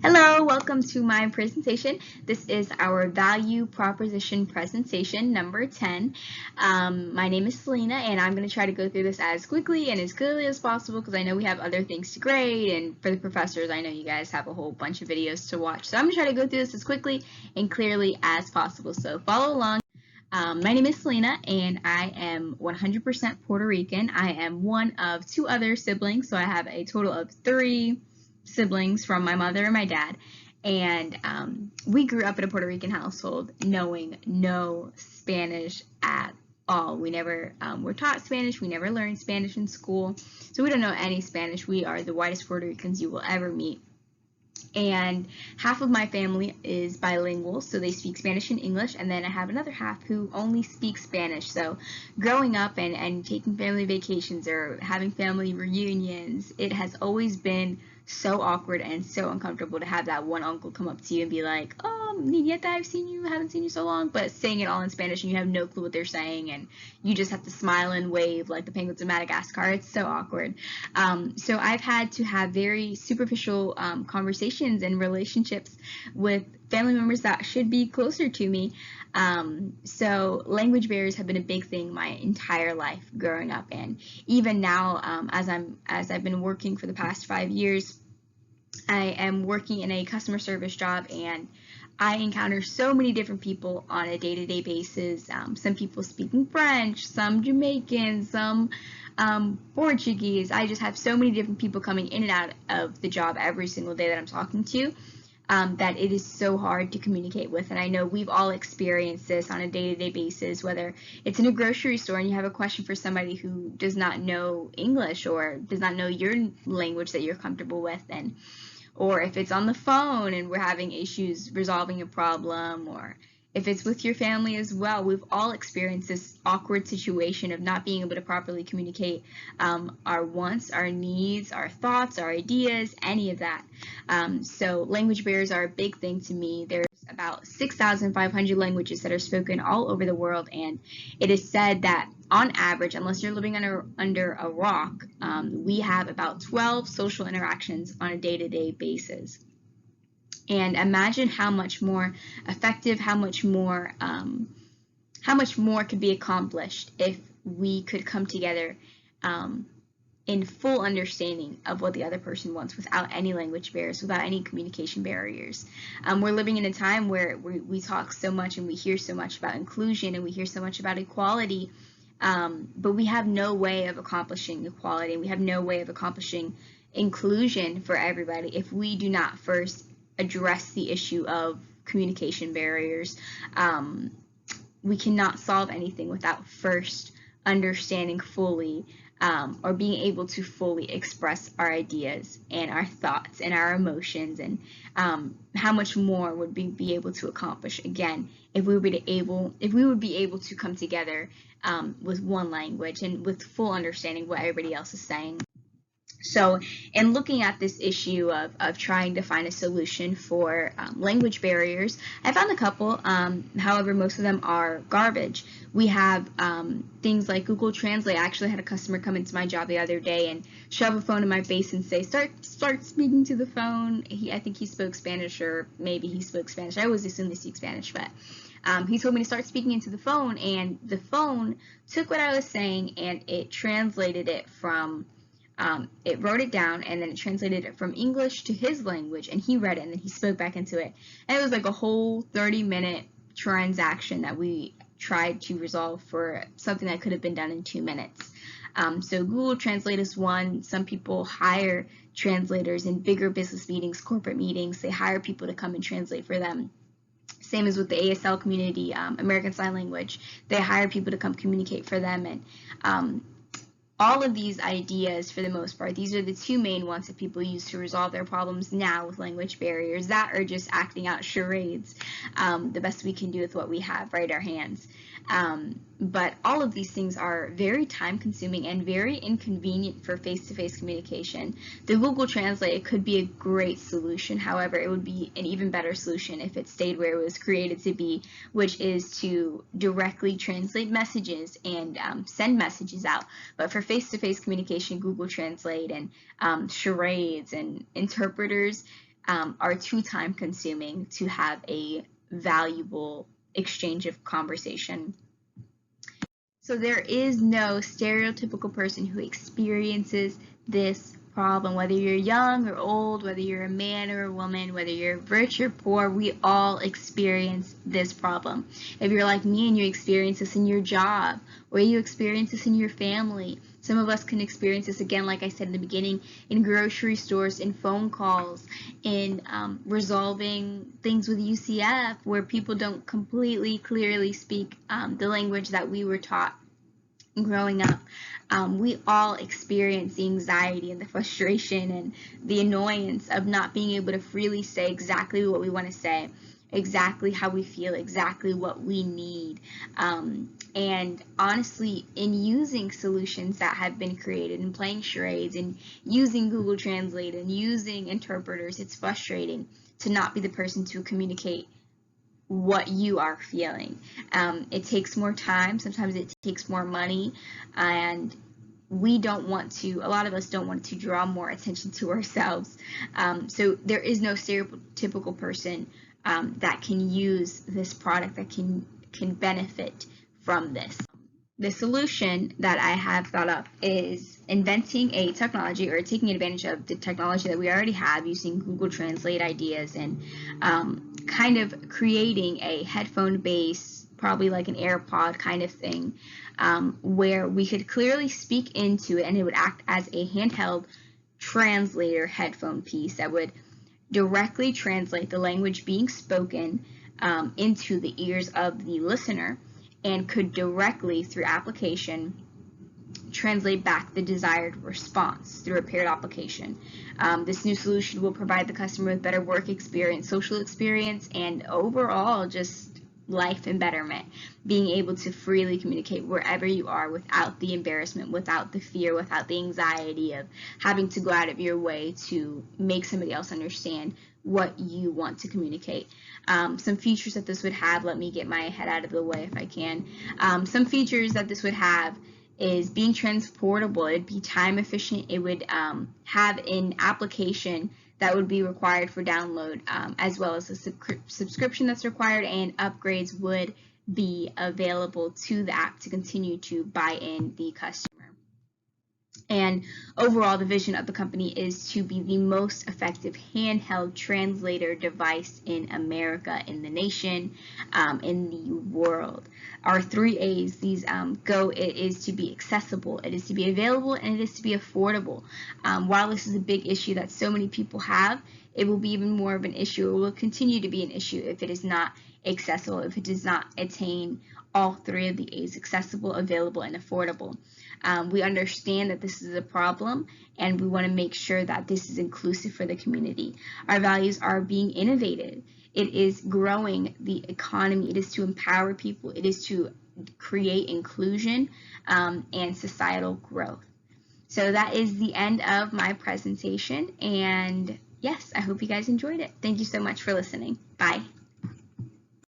Hello, welcome to my presentation. This is our value proposition presentation number 10. My name is Celina, and I'm going to try to go through this as quickly and as clearly as possible because I know we have other things to grade, and for the professors, I know you guys have a whole bunch of videos to watch. So I'm going to try to go through this as quickly and clearly as possible. So follow along. My name is Celina, and I am 100% Puerto Rican. I am one of two other siblings, so I have a total of 3 siblings from my mother and my dad, and we grew up in a Puerto Rican household knowing no Spanish at all. We never were taught Spanish. We never learned Spanish in school, so we don't know any Spanish. We are the whitest Puerto Ricans you will ever meet. And half of my family is bilingual, so they speak Spanish and English, and then I have another half who only speaks Spanish. So growing up and taking family vacations or having family reunions, it has always been so awkward and so uncomfortable to have that one uncle come up to you and be like, "Oh, niñeta, haven't seen you so long," but saying it all in Spanish and you have no clue what they're saying, and you just have to smile and wave like the penguins of Madagascar. It's so awkward. So I've had to have very superficial conversations and relationships with family members that should be closer to me. So language barriers have been a big thing my entire life growing up, and even now, as I've been working for the past 5 years, I am working in a customer service job, and I encounter so many different people on a day-to-day basis. Some people speaking French, some Jamaican, some Portuguese. I just have so many different people coming in and out of the job every single day that I'm talking to. That it is so hard to communicate with. And I know we've all experienced this on a day-to-day basis, whether it's in a grocery store and you have a question for somebody who does not know English or does not know your language that you're comfortable with, and or if it's on the phone and we're having issues resolving a problem, or if it's with your family as well. We've all experienced this awkward situation of not being able to properly communicate our wants, our needs, our thoughts, our ideas, any of that. So language barriers are a big thing to me. There's about 6,500 languages that are spoken all over the world, and it is said that on average, unless you're living under a rock, we have about 12 social interactions on a day-to-day basis. And imagine how much more effective, how much more could be accomplished if we could come together in full understanding of what the other person wants without any language barriers, without any communication barriers. We're living in a time where we talk so much and we hear so much about inclusion and we hear so much about equality, but we have no way of accomplishing equality, and we have no way of accomplishing inclusion for everybody if we do not first address the issue of communication barriers. We cannot solve anything without first understanding fully or being able to fully express our ideas and our thoughts and our emotions, and how much more would we be able to accomplish, again, if we would be able to come together with one language and with full understanding what everybody else is saying. So in looking at this issue of trying to find a solution for language barriers, I found a couple. However, most of them are garbage. We have things like Google Translate. I actually had a customer come into my job the other day and shove a phone in my face and say, start speaking to the phone. I think he spoke Spanish, or maybe he spoke Spanish. I always assume they speak Spanish, but he told me to start speaking into the phone, and the phone took what I was saying and it translated it from it wrote it down, and then it translated it from English to his language, and he read it, and then he spoke back into it. And it was like a whole 30-minute transaction that we tried to resolve for something that could have been done in 2 minutes. So Google Translate is one. Some people hire translators in bigger business meetings, corporate meetings. They hire people to come and translate for them. Same as with the ASL community, American Sign Language. They hire people to come communicate for them, and all of these ideas, for the most part, these are the 2 main ones that people use to resolve their problems now with language barriers. That are just acting out charades, the best we can do with what we have, right, our hands. But all of these things are very time-consuming and very inconvenient for face-to-face communication. The Google Translate could be a great solution. However, it would be an even better solution if it stayed where it was created to be, which is to directly translate messages and send messages out. But for face-to-face communication, Google Translate and charades and interpreters, are too time consuming to have a valuable exchange of conversation. So there is no stereotypical person who experiences this problem. Whether you're young or old, whether you're a man or a woman, whether you're rich or poor, we all experience this problem. If you're like me and you experience this in your job, or you experience this in your family, some of us can experience this, again, like I said in the beginning, in grocery stores, in phone calls, in resolving things with UCF, where people don't completely clearly speak the language that we were taught growing up. We all experience the anxiety and the frustration and the annoyance of not being able to freely say exactly what we want to say, exactly how we feel, exactly what we need. And honestly, in using solutions that have been created and playing charades and using Google Translate and using interpreters, it's frustrating to not be the person to communicate what you are feeling. It takes more time, sometimes it takes more money, and we don't want to, a lot of us don't want to draw more attention to ourselves. So there is no stereotypical person that can use this product, that can benefit from this. The solution that I have thought up is inventing a technology, or taking advantage of the technology that we already have, using Google Translate ideas, and kind of creating a headphone base, probably like an AirPod kind of thing, where we could clearly speak into it and it would act as a handheld translator headphone piece that would directly translate the language being spoken into the ears of the listener, and could directly, through application, translate back the desired response through a paired application. This new solution will provide the customer with better work experience, social experience, and overall just life and betterment. Being able to freely communicate wherever you are without the embarrassment, without the fear, without the anxiety of having to go out of your way to make somebody else understand what you want to communicate. Some features that this would have, let me get my head out of the way if I can. Some features that this would have is being transportable. It'd be time efficient. It would have an application that would be required for download, as well as a subscription that's required, and upgrades would be available to the app to continue to buy in the customer. And overall, the vision of the company is to be the most effective handheld translator device in America, in the nation, in the world. Our 3 A's, these it is to be accessible, it is to be available, and it is to be affordable. While this is a big issue that so many people have, it will be even more of an issue, or will continue to be an issue, if it is not accessible, if it does not attain all 3 of the A's: accessible, available, and affordable. We understand that this is a problem, and we want to make sure that this is inclusive for the community. Our values are being innovative. It is growing the economy. It is to empower people. It is to create inclusion and societal growth. So that is the end of my presentation, and yes, I hope you guys enjoyed it. Thank you so much for listening. Bye.